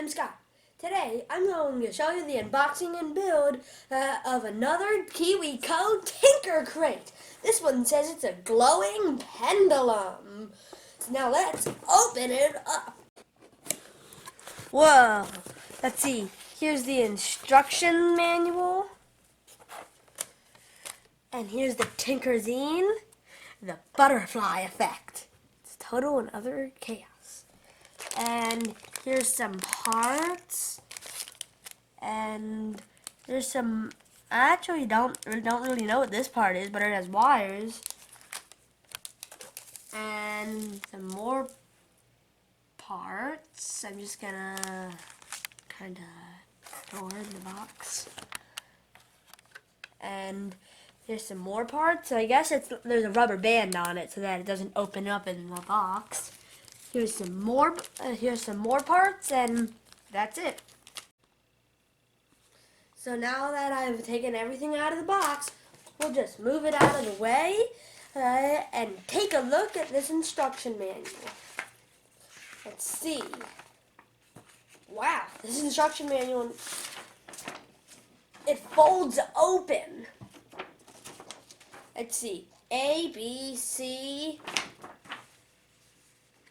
I'm Scott. Today, I'm going to show you the unboxing and build of another KiwiCo Tinker Crate. This one says it's a glowing pendulum. So now let's open it up. Whoa. Let's see. Here's the instruction manual. And here's the Tinker Zine. The butterfly effect. It's total and utter chaos. And here's some parts, and there's some. I actually don't really know what this part is, but it has wires and some more parts. I'm just gonna kind of throw her in the box, and there's some more parts. So I guess there's a rubber band on it so that it doesn't open up in the box. Here's some more parts, and that's it. So now that I've taken everything out of the box, we'll just move it out of the way and take a look at this instruction manual. Let's see. Wow, this instruction manual, it folds open. Let's see, A, B, C,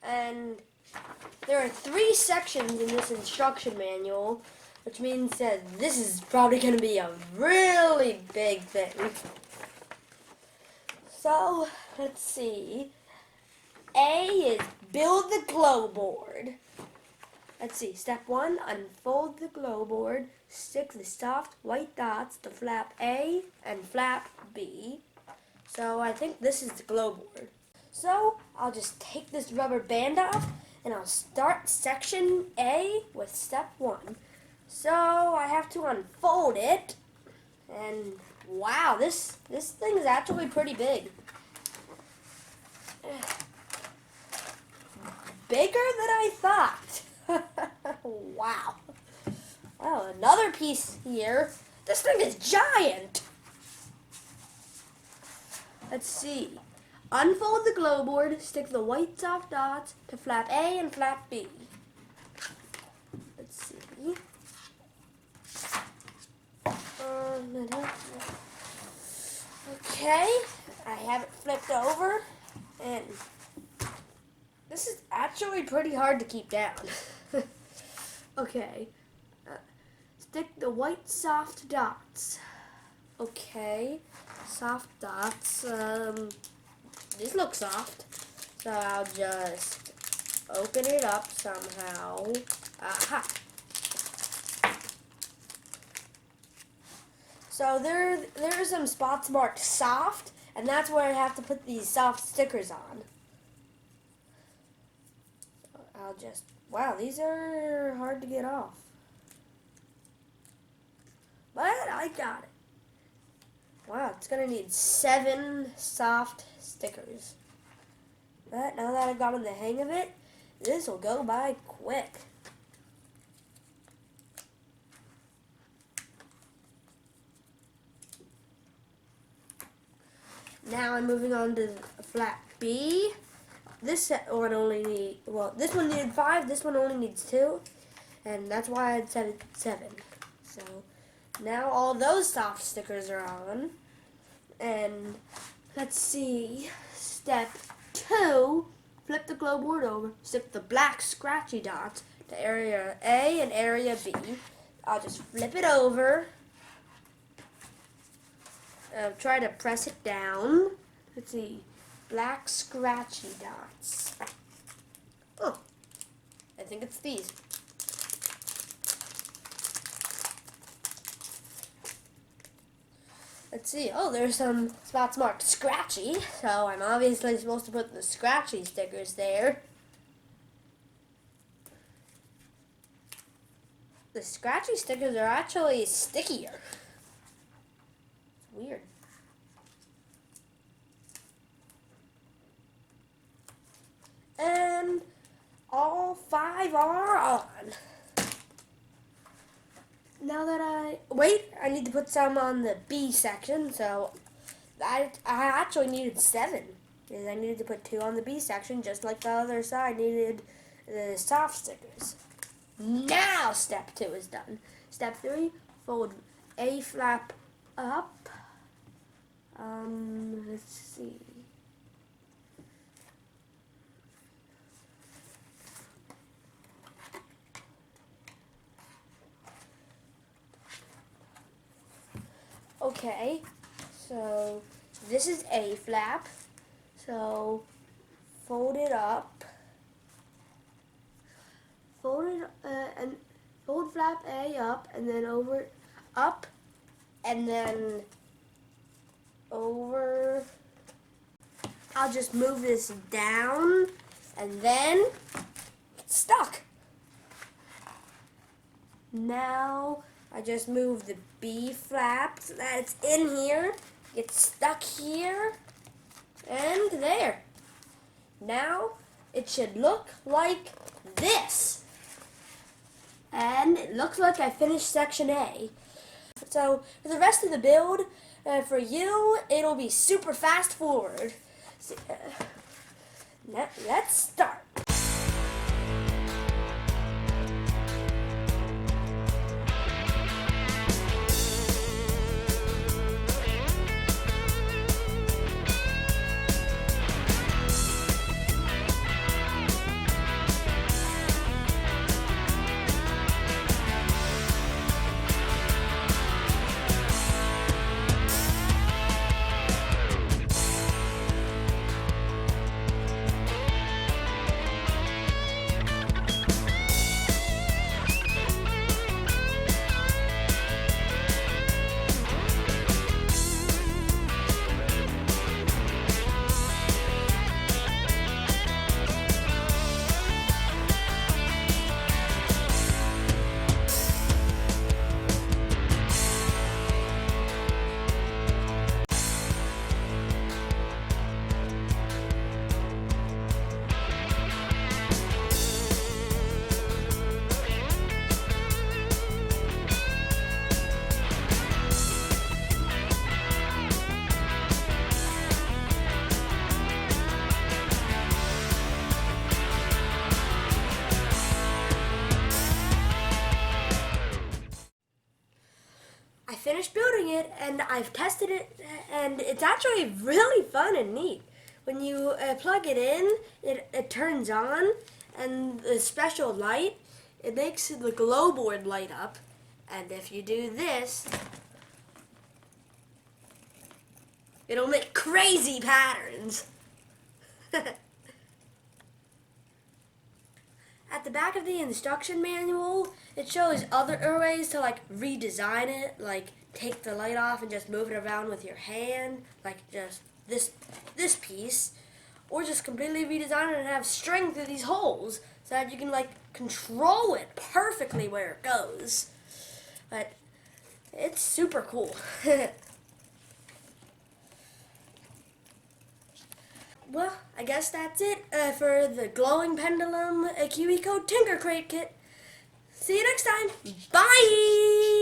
and there are 3 sections in this instruction manual, which means that this is probably going to be a really big thing. So, let's see. A is build the glow board. Let's see, step 1, unfold the glow board, stick the soft white dots to flap A and flap B. So I think this is the glow board. So I'll just take this rubber band off and I'll start section A with step 1. So I have to unfold it, and wow, this thing is actually pretty big. Bigger than I thought. Wow. Well, another piece here. This thing is giant. Let's see. Unfold the glow board, stick the white soft dots to flap A and flap B. Let's see. Okay, I have it flipped over, and this is actually pretty hard to keep down. Okay, stick the white soft dots. Okay, soft dots. These look soft, so I'll just open it up somehow. Aha! So there are some spots marked soft, and that's where I have to put these soft stickers on. I'll just, wow, these are hard to get off. But I got it. Wow, it's gonna need 7 soft stickers. But now that I've gotten the hang of it, this will go by quick. Now I'm moving on to flap B. This one only needs, well, this one needed 5, this one only needs 2, and that's why I said 7. So now all those soft stickers are on, and let's see, step 2, flip the glow board over, stick the black scratchy dots to area A and area B. I'll just flip it over. Try to press it down. Let's see. Black scratchy dots. Oh, I think it's these. Let's see. Oh, there's some spots marked scratchy, so I'm obviously supposed to put the scratchy stickers there. The scratchy stickers are actually stickier. Weird. And all 5 are on. Now that I need to put some on the B section, so I actually needed 7. Because I needed to put 2 on the B section, just like the other side needed the soft stickers. Now now step 2 is done. Step 3, fold A flap up. Let's see. Okay, so this is A flap. So fold it up. And fold flap A up, and then over, up, and then over. I'll just move this down, and then it's stuck. Now I just move the B flap so that it's in here, it's stuck here, and there. Now it should look like this. And it looks like I finished section A. So for the rest of the build, for you, it'll be super fast forward. So, let's start. I finished building it, and I've tested it, and it's actually really fun and neat. When you plug it in, it turns on, and the special light, it makes the glow board light up. And if you do this, it'll make crazy patterns. At the back of the instruction manual, it shows other ways to redesign it, like take the light off and just move it around with your hand, like just this piece, or just completely redesign it and have string through these holes so that you can control it perfectly where it goes. But it's super cool. Well, I guess that's it for the glowing pendulum KiwiCo Tinker Crate kit. See you next time. Bye!